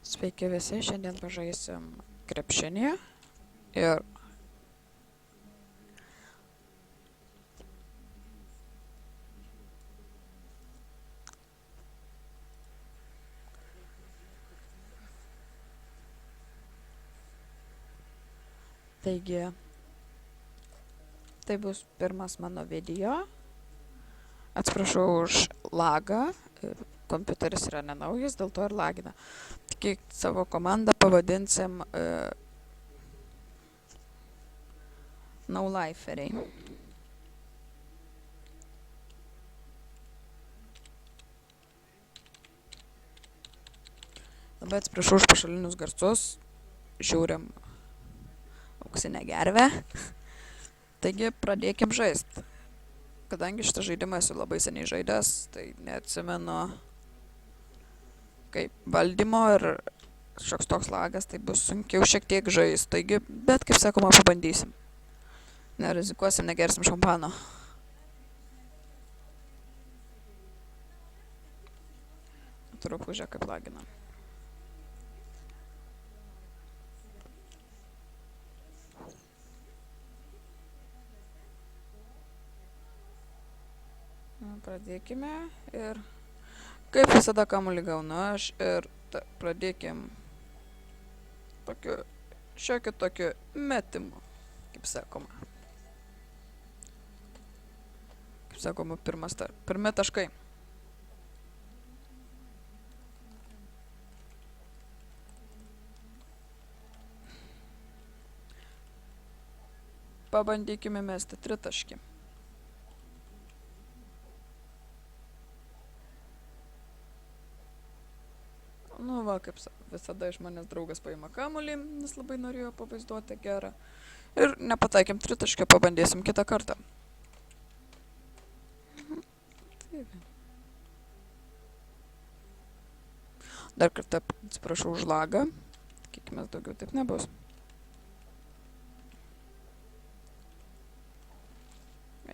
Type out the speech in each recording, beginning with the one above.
Sveiki visi, šiandien pažaisim krepšinį ir taigi tai bus pirmas mano video. Atsiprašau už lagą, kompiuteris yra nenaujas, dėl to ir lagina. Taigi savo komandą pavadinsim Nauliferiai. Labai atsiprašau už pašalinius garsus, žiūrim auksinę gervę. Taigi pradėkim žaist. Kadangi šitą žaidimą esu labai seniai žaidęs, tai neatsimenu kaip valdymo ir šioks toks lagas, tai bus sunkiau šiek tiek žaist. Taigi, bet kaip sakoma, pabandysim. Nerizikuosim, negersim šampano. Turiu pažiūrėti, kaip lagina. Pradėkime ir kaip visada kamuolį gaunu aš ir pradėkim tokiu šiokiu tokiu metimu, kaip sakoma. Kaip sakoma, pirmi taškai. Pabandykime mesti tritaškį. Nu va, kaip visada iš manęs draugas paima kamuolį, nes labai norėjo pavaizduoti gerą. Ir nepataikėm tritaškio, pabandėsim kitą kartą. Taip. Dar kartą atsiprašau už lagą. Tikėkimės daugiau taip nebus.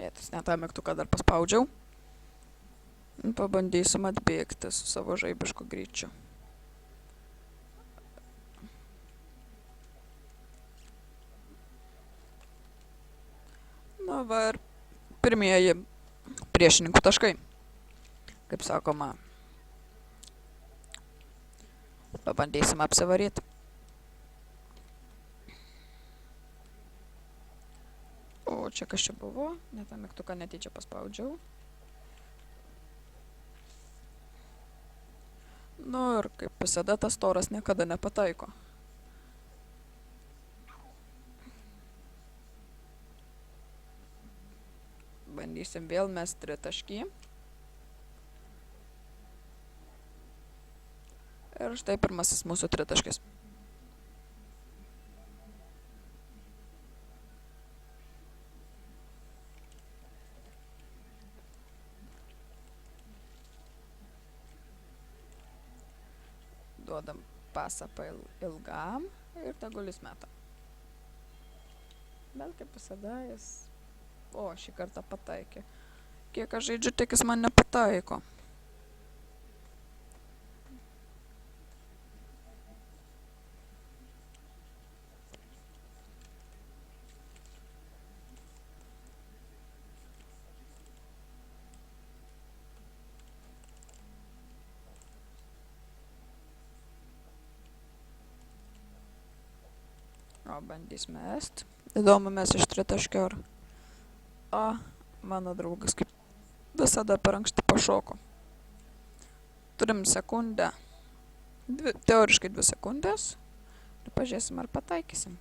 Jėtis, ne tą mygtuką dar paspaudžiau. Pabandysim atbėgti su savo žaibišku greičiu. Na va ir pirmieji priešininkų taškai. Kaip sakoma, pabandysim apsivaryti. O čia kas čia buvo? Ne tą mygtuką netyčia paspaudžiau. Nu ir kaip visada tas toras niekada nepataiko. Bandysim vėl mesti tritaškį. Ir štai pirmasis mūsų tritaškis. Duodam pasą ilgam ir tegul jis meta. Bet kaip visada jis... O, šį kartą pataikė. Kiek aš žaidžiu, tik jis man nepataiko. O, bandys mest. Įdomu, mes iš tritaškio ar... O, mano draugas kaip visada per anksti pašoko. Turim sekundę. Teoriškai 2 sekundės. Ir pažiūrėsim, ar pataikysim.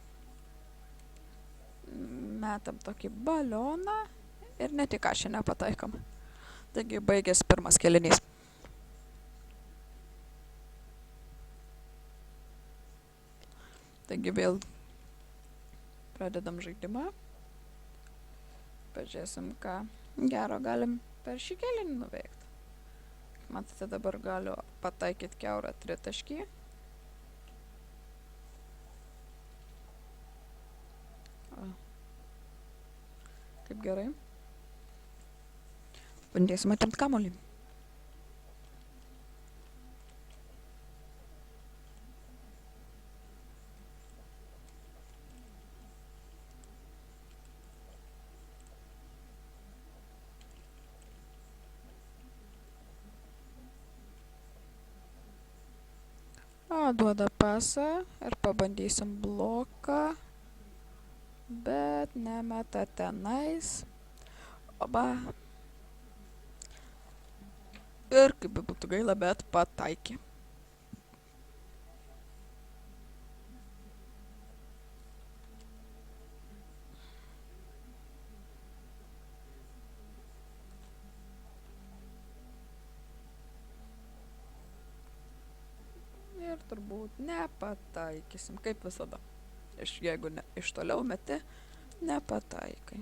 Metam tokį balioną. Ir ne tik aš nepataikom. Taigi baigėsi pirmas kėlinys. Taigi vėl pradedam žaidimą. Pažiūrėsim, ką gero galim per šį kėlinį nuveikti. Matote, dabar galiu pataikyti kiaurą tritaškį. Kaip gerai. Bandėsim atimt kamuolį. Duoda pasą ir pabandysim bloką, bet nemeta tenais. Oba. Ir kaip būtų gaila, bet pataikė. Ir turbūt nepataikysim, kaip visada. Jeigu iš toliau meti, nepataikai.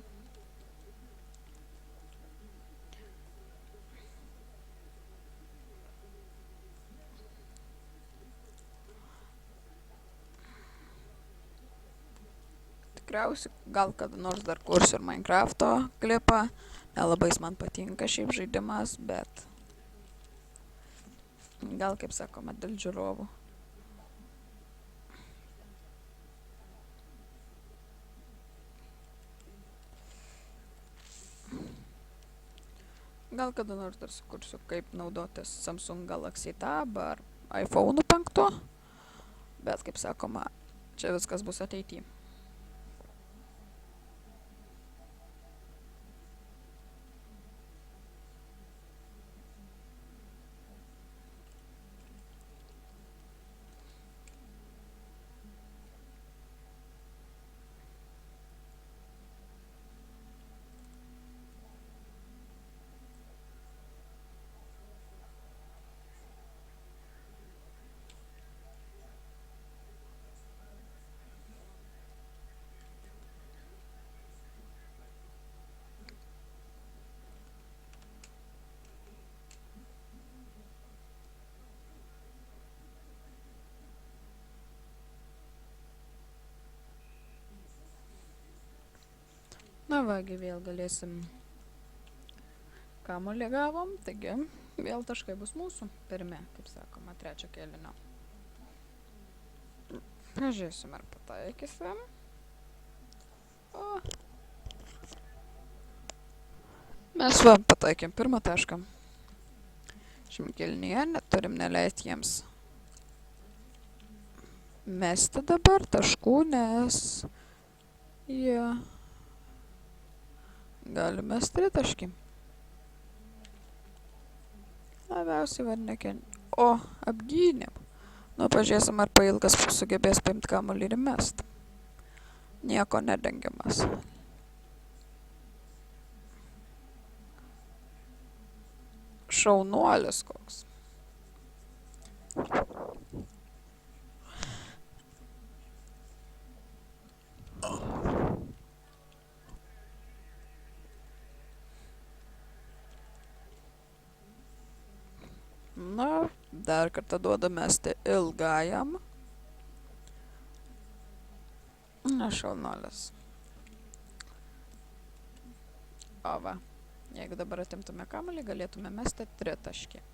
Tikriausiai gal kada nors dar kursiu ir Minecrafto klipą. Nelabai man patinka šiaip žaidimas, bet gal, kaip sakoma, dėl žiūrovų. Gal kada nors dar sukursiu, kaip naudotis Samsung Galaxy Tab ar iPhone 5. Bet, kaip sakoma, čia viskas bus ateityje. Na vagi, vėl galėsim kamuolį gavom, taigi vėl taškai bus mūsų pirmi, kaip sakoma, trečio kėlinio. Pažiūrėsim, ar pataikysim. O. Mes va pataikėm pirmą tašką. Šiam kėlinyje neturim neleisti jiems mesti dabar taškų, nes jie gali mesti tritaškį. Labiausiai varnekė. O, apgynėm. Nu, pažiūrėsim, ar pailgas sugebės paimti kamuolį ir mest. Nieko nedengiamas. Šaunuolis koks. Na, dar kartą duoda mesti ilgajam. Na, šaunuolis. O va, jeigu dabar atimtume kamuolį, galėtume mesti tritaškį.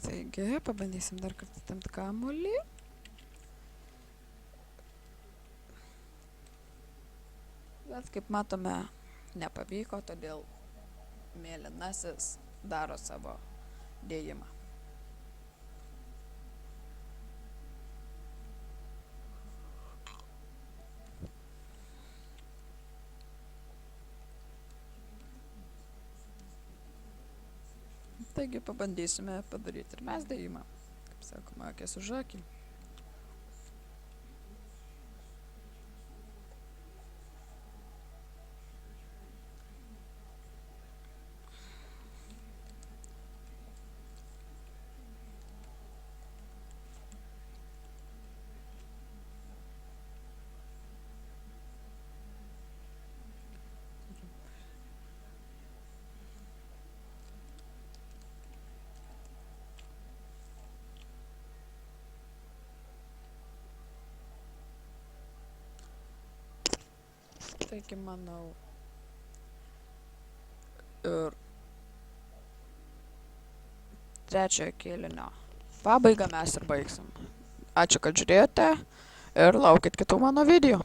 Taigi, pabandysim dar kartą atimti kamuolį. Bet, kaip matome, nepavyko, todėl mėlynasis daro savo dėjimą. Taigi pabandysime padaryti ir mes dėjimą. Kaip sakoma, akis už akį. Taigi, manau, ir trečiojo kėlinio pabaigą mes ir baigsim. Ačiū, kad žiūrėjote ir laukit kitų mano video.